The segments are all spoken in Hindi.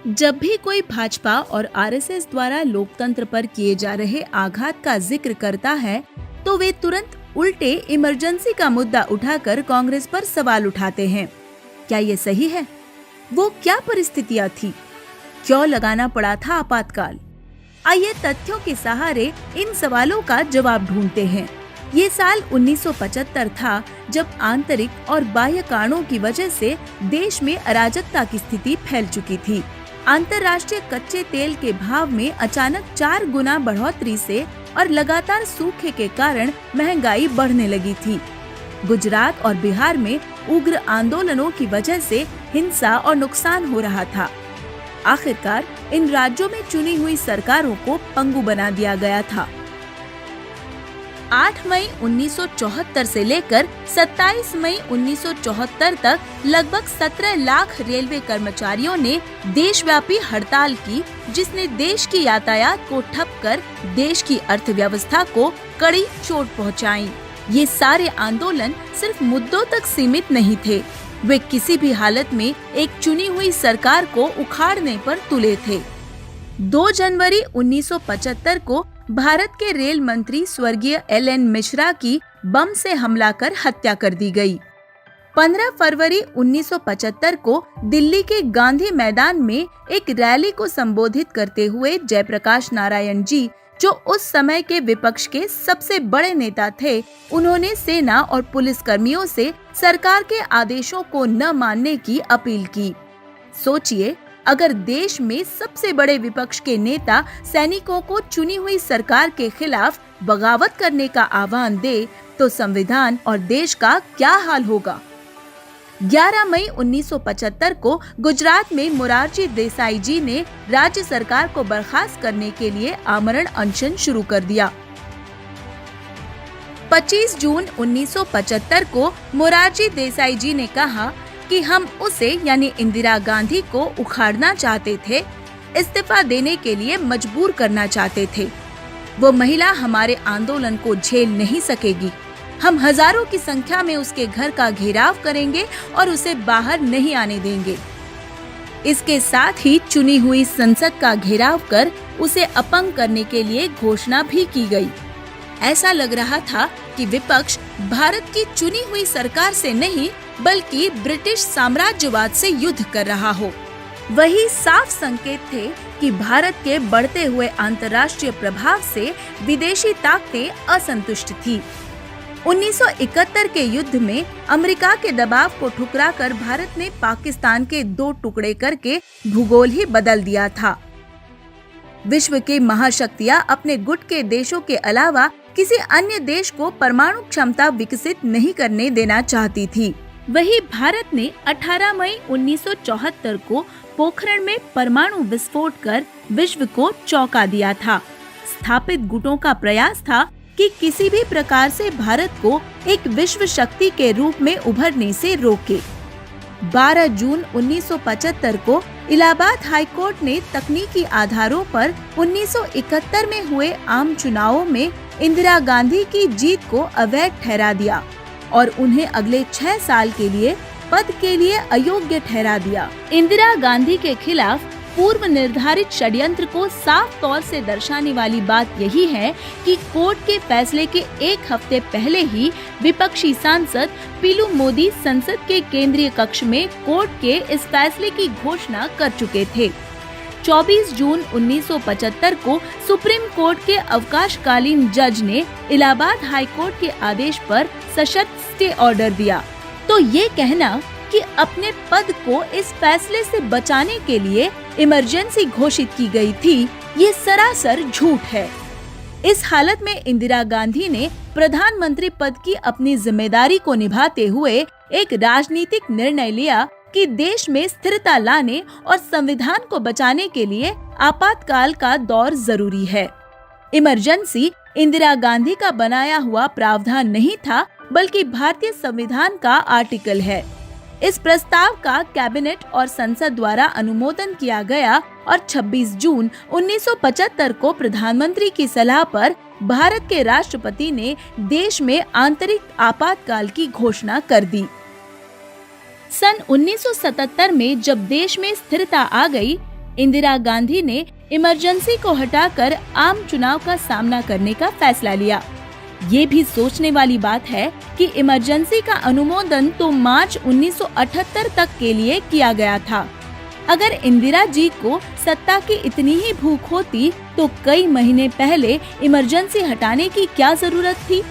जब भी कोई भाजपा और आरएसएस द्वारा लोकतंत्र पर किए जा रहे आघात का जिक्र करता है, तो वे तुरंत उल्टे इमरजेंसी का मुद्दा उठाकर कांग्रेस पर सवाल उठाते हैं। क्या ये सही है? वो क्या परिस्थितियां थी? क्यों लगाना पड़ा था आपातकाल? आइए तथ्यों के सहारे इन सवालों का जवाब ढूंढते हैं। ये साल 1975 था, जब आंतरिक और बाह्य कारणों की वजह से देश में अराजकता की स्थिति फैल चुकी थी। अंतर्राष्ट्रीय कच्चे तेल के भाव में अचानक 4 गुना बढ़ोतरी से और लगातार सूखे के कारण महंगाई बढ़ने लगी थी। गुजरात और बिहार में उग्र आंदोलनों की वजह से हिंसा और नुकसान हो रहा था। आखिरकार इन राज्यों में चुनी हुई सरकारों को पंगु बना दिया गया था। 8 मई 1974 से लेकर 27 मई 1974 तक लगभग 17 लाख रेलवे कर्मचारियों ने देशव्यापी हड़ताल की, जिसने देश की यातायात को ठप कर देश की अर्थव्यवस्था को कड़ी चोट पहुंचाई। ये सारे आंदोलन सिर्फ मुद्दों तक सीमित नहीं थे, वे किसी भी हालत में एक चुनी हुई सरकार को उखाड़ने पर तुले थे। 2 जनवरी 1975 को भारत के रेल मंत्री स्वर्गीय एल.एन. मिश्रा की बम से हमला कर हत्या कर दी गई। 15 फरवरी 1975 को दिल्ली के गांधी मैदान में एक रैली को संबोधित करते हुए जयप्रकाश नारायण जी, जो उस समय के विपक्ष के सबसे बड़े नेता थे, उन्होंने सेना और पुलिस कर्मियों से सरकार के आदेशों को न मानने की अपील की। सोचिए, अगर देश में सबसे बड़े विपक्ष के नेता सैनिकों को चुनी हुई सरकार के खिलाफ बगावत करने का आह्वान दे, तो संविधान और देश का क्या हाल होगा। 11 मई 1975 को गुजरात में मोरारजी देसाई जी ने राज्य सरकार को बर्खास्त करने के लिए आमरण अनशन शुरू कर दिया। 25 जून 1975 को मोरारजी देसाई जी ने कहा कि हम उसे यानी इंदिरा गांधी को उखाड़ना चाहते थे, इस्तीफा देने के लिए मजबूर करना चाहते थे। वो महिला हमारे आंदोलन को झेल नहीं सकेगी। हम हजारों की संख्या में उसके घर का घेराव करेंगे और उसे बाहर नहीं आने देंगे। इसके साथ ही चुनी हुई संसद का घेराव कर उसे अपंग करने के लिए घोषणा भी की गई। ऐसा लग रहा था कि विपक्ष भारत की चुनी हुई सरकार से नहीं, बल्कि ब्रिटिश साम्राज्यवाद से युद्ध कर रहा हो। वही साफ संकेत थे कि भारत के बढ़ते हुए अंतर्राष्ट्रीय प्रभाव से विदेशी ताकतें असंतुष्ट थी। 1971 के युद्ध में अमेरिका के दबाव को ठुकराकर भारत ने पाकिस्तान के 2 टुकड़े करके भूगोल ही बदल दिया था। विश्व की महाशक्तियां अपने गुट के देशों के अलावा किसी अन्य देश को परमाणु क्षमता विकसित नहीं करने देना चाहती थी। वही भारत ने 18 मई 1974 को पोखरण में परमाणु विस्फोट कर विश्व को चौंका दिया था। स्थापित गुटों का प्रयास था कि किसी भी प्रकार से भारत को एक विश्व शक्ति के रूप में उभरने से रोके। 12 जून 1975 को इलाहाबाद हाई कोर्ट ने तकनीकी आधारों पर 1971 में हुए आम चुनावों में इंदिरा गांधी की जीत को अवैध ठहरा दिया और उन्हें अगले 6 साल के लिए पद के लिए अयोग्य ठहरा दिया। इंदिरा गांधी के खिलाफ पूर्व निर्धारित षड्यंत्र को साफ तौर से दर्शाने वाली बात यही है कि कोर्ट के फैसले के 1 हफ्ते पहले ही विपक्षी सांसद पीलू मोदी संसद के केंद्रीय कक्ष में कोर्ट के इस फैसले की घोषणा कर चुके थे। 24 जून 1975 को सुप्रीम कोर्ट के अवकाशकालीन जज ने इलाहाबाद हाई कोर्ट के आदेश पर सशर्त स्टे ऑर्डर दिया। तो ये कहना कि अपने पद को इस फैसले से बचाने के लिए इमरजेंसी घोषित की गई थी, ये सरासर झूठ है। इस हालत में इंदिरा गांधी ने प्रधानमंत्री पद की अपनी जिम्मेदारी को निभाते हुए एक राजनीतिक निर्णय लिया कि देश में स्थिरता लाने और संविधान को बचाने के लिए आपातकाल का दौर जरूरी है। इमरजेंसी इंदिरा गांधी का बनाया हुआ प्रावधान नहीं था, बल्कि भारतीय संविधान का आर्टिकल है। इस प्रस्ताव का कैबिनेट और संसद द्वारा अनुमोदन किया गया और 26 जून 1975 को प्रधानमंत्री की सलाह पर भारत के राष्ट्रपति ने देश में आंतरिक आपातकाल की घोषणा कर दी। सन 1977 में जब देश में स्थिरता आ गई, इंदिरा गांधी ने इमरजेंसी को हटाकर आम चुनाव का सामना करने का फैसला लिया। ये भी सोचने वाली बात है कि इमरजेंसी का अनुमोदन तो मार्च 1978 तक के लिए किया गया था। अगर इंदिरा जी को सत्ता की इतनी ही भूख होती तो कई महीने पहले इमरजेंसी हटाने की क्या जरूरत थी?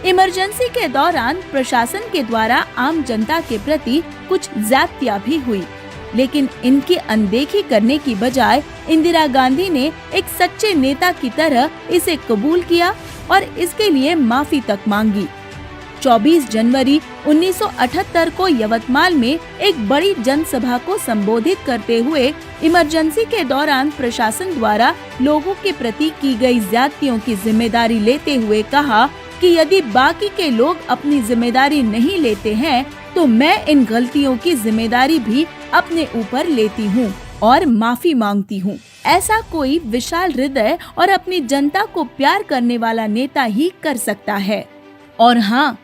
इमरजेंसी के दौरान प्रशासन के द्वारा आम जनता के प्रति कुछ ज्यादतियां भी हुई, लेकिन इनकी अनदेखी करने की बजाय इंदिरा गांधी ने एक सच्चे नेता की तरह इसे कबूल किया और इसके लिए माफी तक मांगी। 24 जनवरी 1978 को यवतमाल में एक बड़ी जनसभा को संबोधित करते हुए इमरजेंसी के दौरान प्रशासन द्वारा लोगों के प्रति की गई ज्यादतियों की जिम्मेदारी लेते हुए कहा कि यदि बाकी के लोग अपनी जिम्मेदारी नहीं लेते हैं तो मैं इन गलतियों की जिम्मेदारी भी अपने ऊपर लेती हूँ और माफी मांगती हूँ। ऐसा कोई विशाल हृदय और अपनी जनता को प्यार करने वाला नेता ही कर सकता है। और हाँ,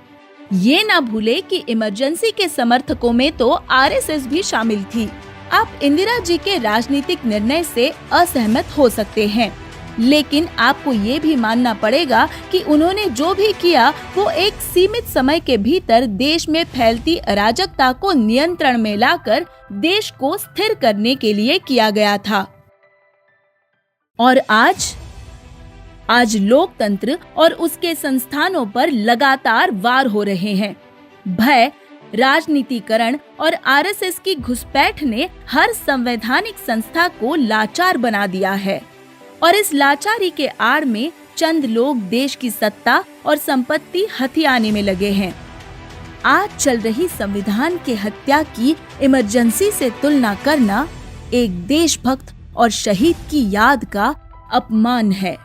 ये ना भूले कि इमरजेंसी के समर्थकों में तो आरएसएस भी शामिल थी। आप इंदिरा जी के राजनीतिक निर्णय से असहमत हो सकते हैं, लेकिन आपको ये भी मानना पड़ेगा कि उन्होंने जो भी किया वो एक सीमित समय के भीतर देश में फैलती अराजकता को नियंत्रण में लाकर देश को स्थिर करने के लिए किया गया था। और आज लोकतंत्र और उसके संस्थानों पर लगातार वार हो रहे हैं। भय, राजनीतिकरण और आरएसएस की घुसपैठ ने हर संवैधानिक संस्था को लाचार बना दिया है और इस लाचारी के आड़ में चंद लोग देश की सत्ता और संपत्ति हथियाने में लगे हैं। आज चल रही संविधान के हत्या की इमरजेंसी से तुलना करना एक देशभक्त और शहीद की याद का अपमान है।